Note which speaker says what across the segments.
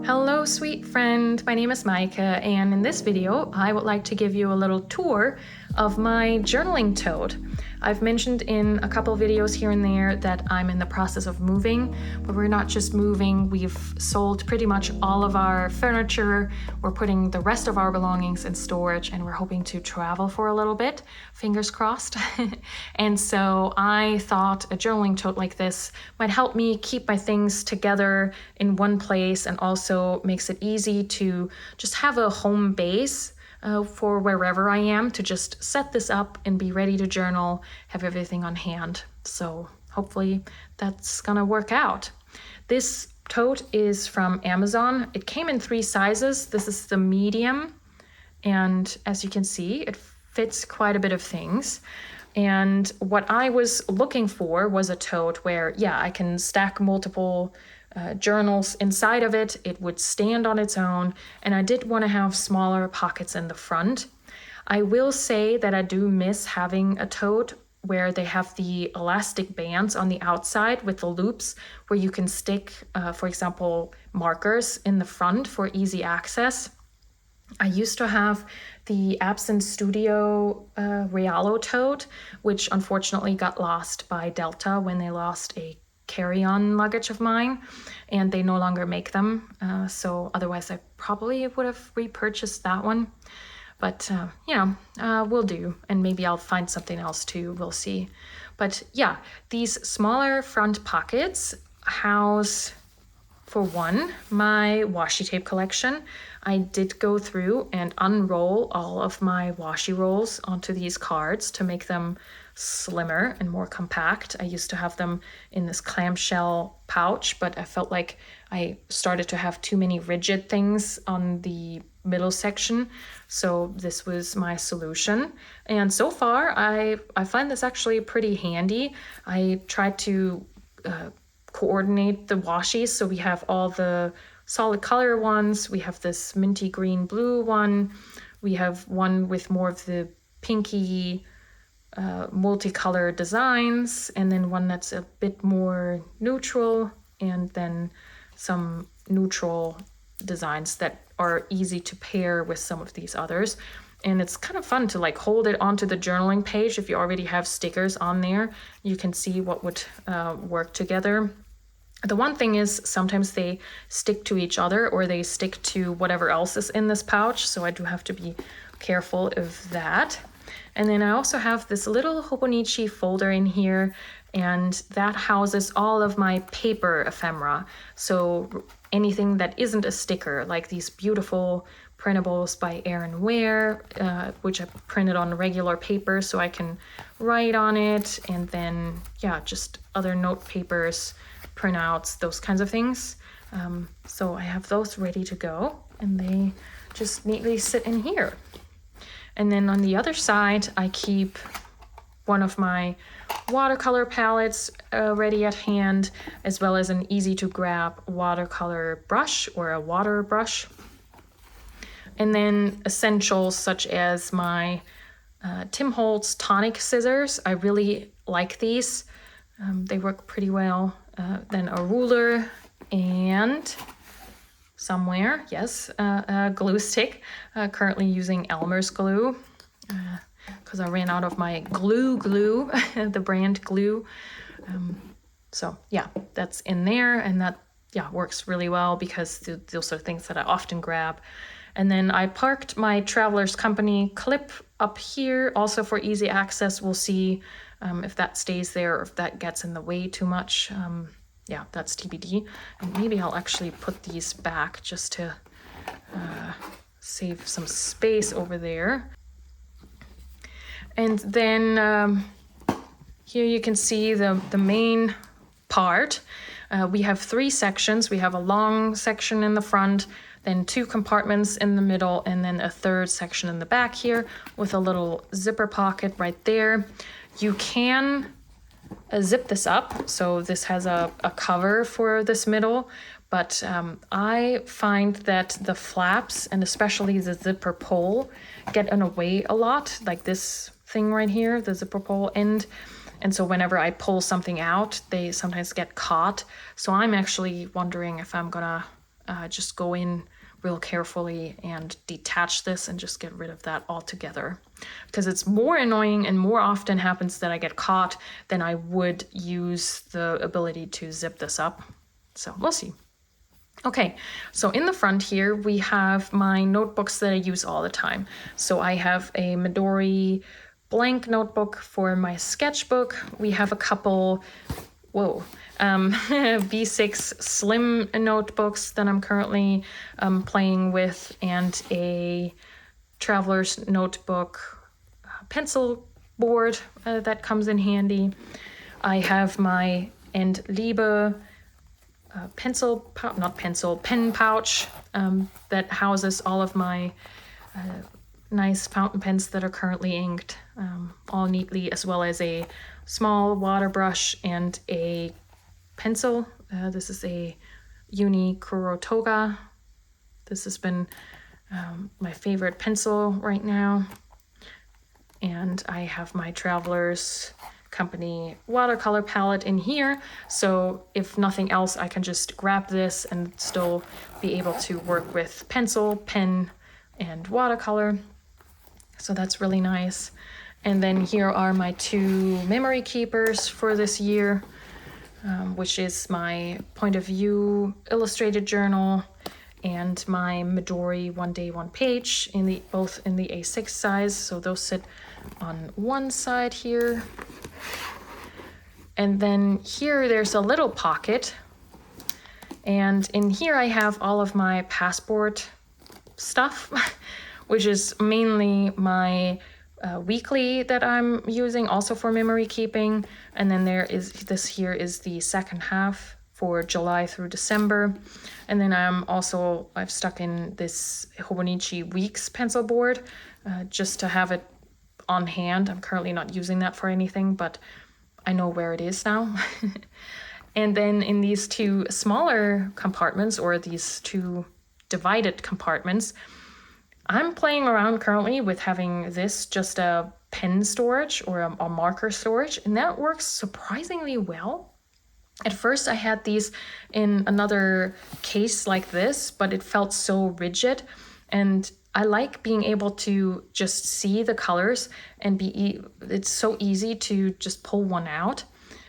Speaker 1: Hello, sweet friend. My name is Maike, and in this video, I would like to give you a little tour of my journaling tote. I've mentioned in a couple videos here and there that I'm in the process of moving, but we're not just moving. We've sold pretty much all of our furniture. We're putting the rest of our belongings in storage, and we're hoping to travel for a little bit, fingers crossed. And so I thought a journaling tote like this might help me keep my things together in one place, and also makes it easy to just have a home base for wherever I am, to just set this up and be ready to journal, have everything on hand. So hopefully that's gonna work out. This tote is from Amazon. It came in 3 sizes. This is the medium, and as you can see, it fits quite a bit of things. And what I was looking for was a tote where, I can stack multiple journals inside of it. It would stand on its own, and I did want to have smaller pockets in the front. I will say that I do miss having a tote where they have the elastic bands on the outside with the loops where you can stick, for example, markers in the front for easy access. I used to have the Absent Studio Realo tote, which unfortunately got lost by Delta when they lost a carry-on luggage of mine, and they no longer make them. So otherwise I probably would have repurchased that one. But will do, and maybe I'll find something else too, we'll see. But yeah, these smaller front pockets house, for one, my washi tape collection. I did go through and unroll all of my washi rolls onto these cards to make them slimmer and more compact. I used to have them in this clamshell pouch, but I felt like I started to have too many rigid things on the middle section. So this was my solution. And so far, I find this actually pretty handy. I tried to coordinate the washies. So we have all the solid color ones. We have this minty green blue one. We have one with more of the pinky multicolor designs, and then one that's a bit more neutral, and then some neutral designs that are easy to pair with some of these others. And it's kind of fun to like hold it onto the journaling page. If you already have stickers on there, you can see what would work together. The one thing is sometimes they stick to each other, or they stick to whatever else is in this pouch. So I do have to be careful of that. And then I also have this little Hobonichi folder in here, and that houses all of my paper ephemera. So anything that isn't a sticker, like these beautiful printables by Aaron Ware, which I printed on regular paper so I can write on it, and then just other note papers, printouts, those kinds of things. So I have those ready to go, and they just neatly sit in here. And then on the other side, I keep one of my watercolor palettes ready at hand, as well as an easy to grab watercolor brush or a water brush. And then essentials such as my Tim Holtz tonic scissors. I really like these. They work pretty well. Then a ruler, and somewhere, a glue stick. Currently using Elmer's glue because I ran out of my glue, the brand glue. So that's in there, and that works really well because those are things that I often grab. And then I parked my Traveler's Company clip up here, also for easy access. We'll see if that stays there or if that gets in the way too much. That's TBD. And maybe I'll actually put these back just to save some space over there. And then here you can see the main part. We have 3 sections. We have a long section in the front, then 2 compartments in the middle, and then a 3rd section in the back here with a little zipper pocket right there. You can zip this up, so this has a cover for this middle, but I find that the flaps, and especially the zipper pole, get in the way a lot, like this thing right here, the zipper pole end. And so whenever I pull something out, they sometimes get caught. So I'm actually wondering if I'm gonna just go in real carefully and detach this and just get rid of that altogether. Because it's more annoying and more often happens that I get caught than I would use the ability to zip this up. So we'll see. Okay, so in the front here, we have my notebooks that I use all the time. So I have a Midori blank notebook for my sketchbook. We have a couple, V6 slim notebooks that I'm currently playing with, and a traveler's notebook pencil board that comes in handy. I have my End Liebe pen pouch that houses all of my nice fountain pens that are currently inked, all neatly, as well as a small water brush and a pencil. This is a Uni Kurotoga. This has been my favorite pencil right now. And I have my Traveler's Company watercolor palette in here, so if nothing else, I can just grab this and still be able to work with pencil, pen, and watercolor. So that's really nice. And then here are my two memory keepers for this year, which is my Point of View illustrated journal and my Midori One Day One Page, both in the A6 size. So those sit on one side here. And then here there's a little pocket, and in here I have all of my passport stuff, which is mainly my weekly that I'm using also for memory keeping. And then this here is the second half for July through December. And then I've stuck in this Hobonichi Weeks pencil board just to have it on hand. I'm currently not using that for anything, but I know where it is now. And then in these two smaller compartments, or these two divided compartments, I'm playing around currently with having this just a pen storage or a marker storage, and that works surprisingly well. At first I had these in another case like this, but it felt so rigid, and I like being able to just see the colors and it's so easy to just pull one out.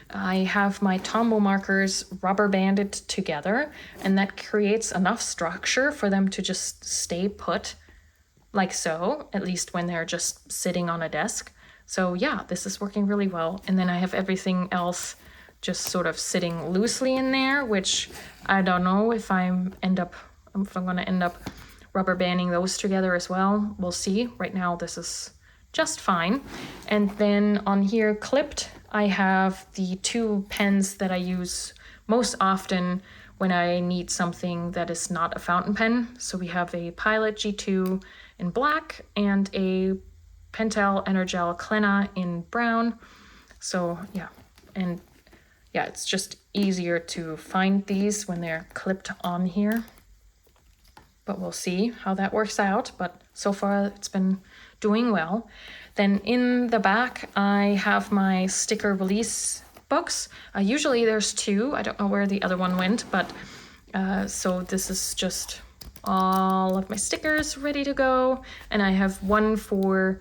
Speaker 1: I have my Tombow markers rubber banded together, and that creates enough structure for them to just stay put like so, at least when they're just sitting on a desk. So yeah, this is working really well. And then I have everything else just sort of sitting loosely in there, which I don't know if I'm gonna end up rubber banding those together as well. We'll see. Right now this is just fine. And then on here clipped, I have the two pens that I use most often when I need something that is not a fountain pen. So we have a Pilot G2 in black and a Pentel Energel Klena in brown. So yeah, and yeah, it's just easier to find these when they're clipped on here. But we'll see how that works out. But so far it's been doing well. Then in the back, I have my sticker release books. Usually there's two. I don't know where the other one went, but so this is just all of my stickers ready to go. And I have one for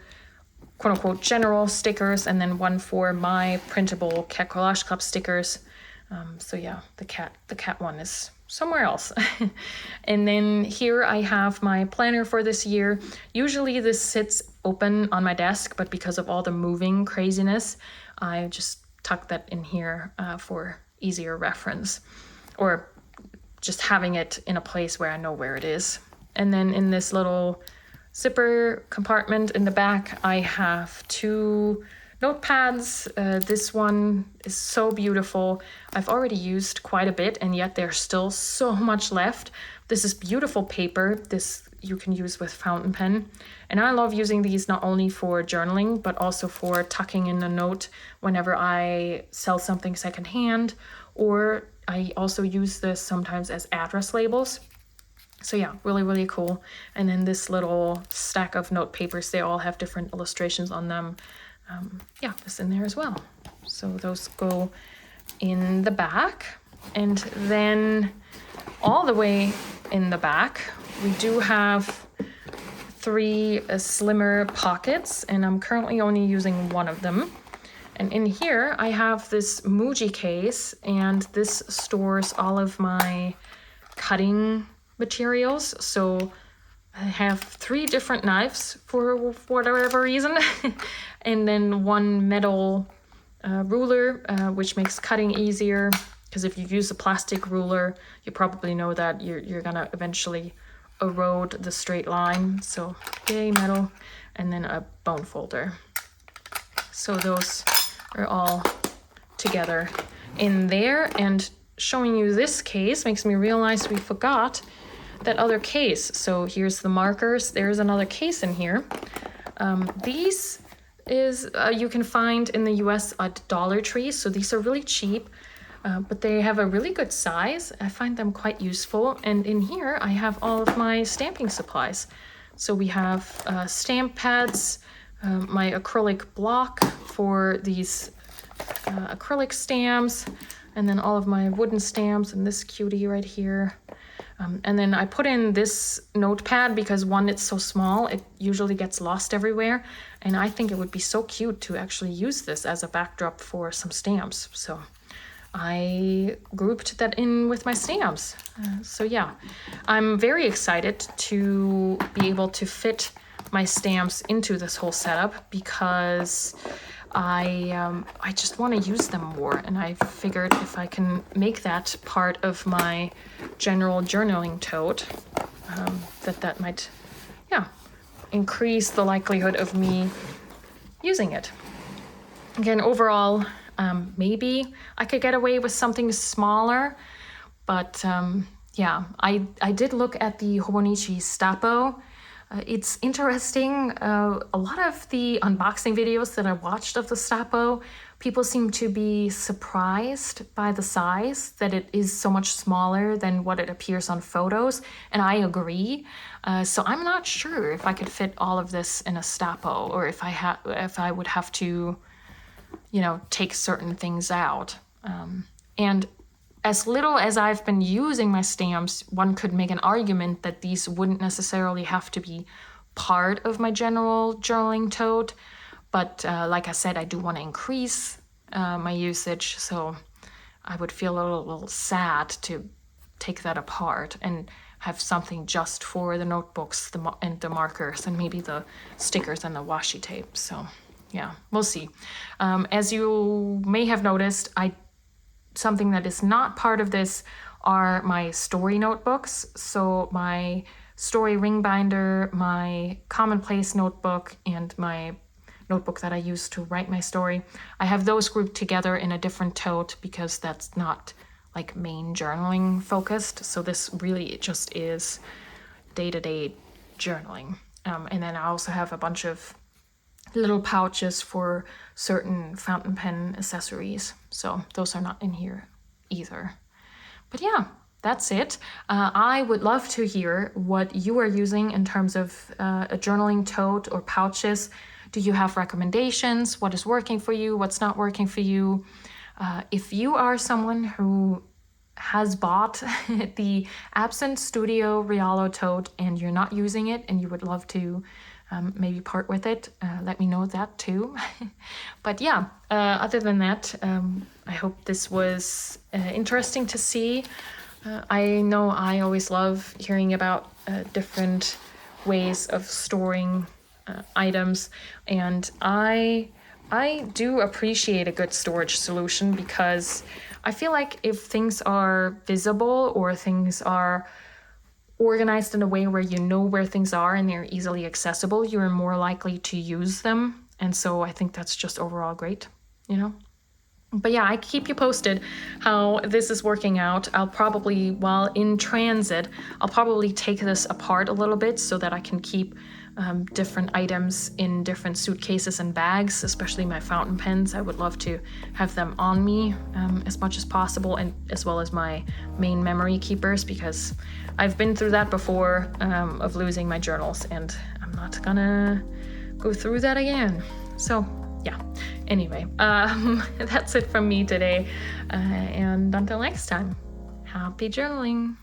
Speaker 1: quote unquote general stickers, and then one for my printable Cat Collage Club stickers. So yeah, the cat one is somewhere else. And then here I have my planner for this year. Usually this sits open on my desk, but because of all the moving craziness, I just tuck that in here for easier reference, or just having it in a place where I know where it is. And then in this little zipper compartment in the back, I have two notepads. This one is so beautiful. I've already used quite a bit, and yet there's still so much left. This is beautiful paper. This you can use with fountain pen. And I love using these not only for journaling, but also for tucking in a note whenever I sell something secondhand, or I also use this sometimes as address labels. So yeah, really, really cool. And then this little stack of note papers, they all have different illustrations on them. Yeah, this in there as well. So those go in the back. And then all the way in the back. We do have 3 slimmer pockets, and I'm currently only using one of them. And in here I have this Muji case, and this stores all of my cutting materials. So I have 3 different knives for whatever reason, and then 1 metal ruler, which makes cutting easier, because if you use a plastic ruler, you probably know that you're gonna eventually erode the straight line. So yay, metal, and then a bone folder. So those are all together in there. And showing you this case makes me realize we forgot that other case. So here's the markers. There's another case in here. These is you can find in the US at Dollar Tree. So these are really cheap, but they have a really good size. I find them quite useful. And in here I have all of my stamping supplies. So we have stamp pads, my acrylic block for these acrylic stamps, and then all of my wooden stamps and this cutie right here. And then I put in this notepad because, one, it's so small, it usually gets lost everywhere. And I think it would be so cute to actually use this as a backdrop for some stamps. So I grouped that in with my stamps. So yeah, I'm very excited to be able to fit my stamps into this whole setup, because I just want to use them more, and I figured if I can make that part of my general journaling tote, that might, yeah, increase the likelihood of me using it. Again, overall, maybe I could get away with something smaller, but yeah, I did look at the Hobonichi Stapo. It's interesting. A lot of the unboxing videos that I watched of the Stapo, people seem to be surprised by the size, that it is so much smaller than what it appears on photos, and I agree. So I'm not sure if I could fit all of this in a Stapo, or if I would have to, take certain things out. And as little as I've been using my stamps, one could make an argument that these wouldn't necessarily have to be part of my general journaling tote. But like I said, I do want to increase my usage, so I would feel a little sad to take that apart and have something just for the notebooks and the markers, and maybe the stickers and the washi tape. So yeah, we'll see. As you may have noticed, something that is not part of this are my story notebooks. So my story ring binder, my commonplace notebook, and my notebook that I use to write my story. I have those grouped together in a different tote because that's not like main journaling focused. So this really just is day-to-day journaling. And then I also have a bunch of little pouches for certain fountain pen accessories. So those are not in here either. But yeah, that's it. I would love to hear what you are using in terms of a journaling tote or pouches. Do you have recommendations? What is working for you? What's not working for you? If you are someone who has bought the Absent Studio Rialo tote and you're not using it and you would love to maybe part with it, let me know that too. But yeah, other than that, I hope this was interesting to see. I know I always love hearing about different ways of storing items, and I do appreciate a good storage solution, because I feel like if things are visible or things are organized in a way where you know where things are and they're easily accessible, you're more likely to use them. And so I think that's just overall great, But yeah, I keep you posted how this is working out. I'll probably, while in transit, I'll probably take this apart a little bit so that I can keep different items in different suitcases and bags, especially my fountain pens. I would love to have them on me as much as possible, and as well as my main memory keepers, because I've been through that before of losing my journals, and I'm not gonna go through that again. So yeah, anyway, that's it from me today, and until next time, happy journaling.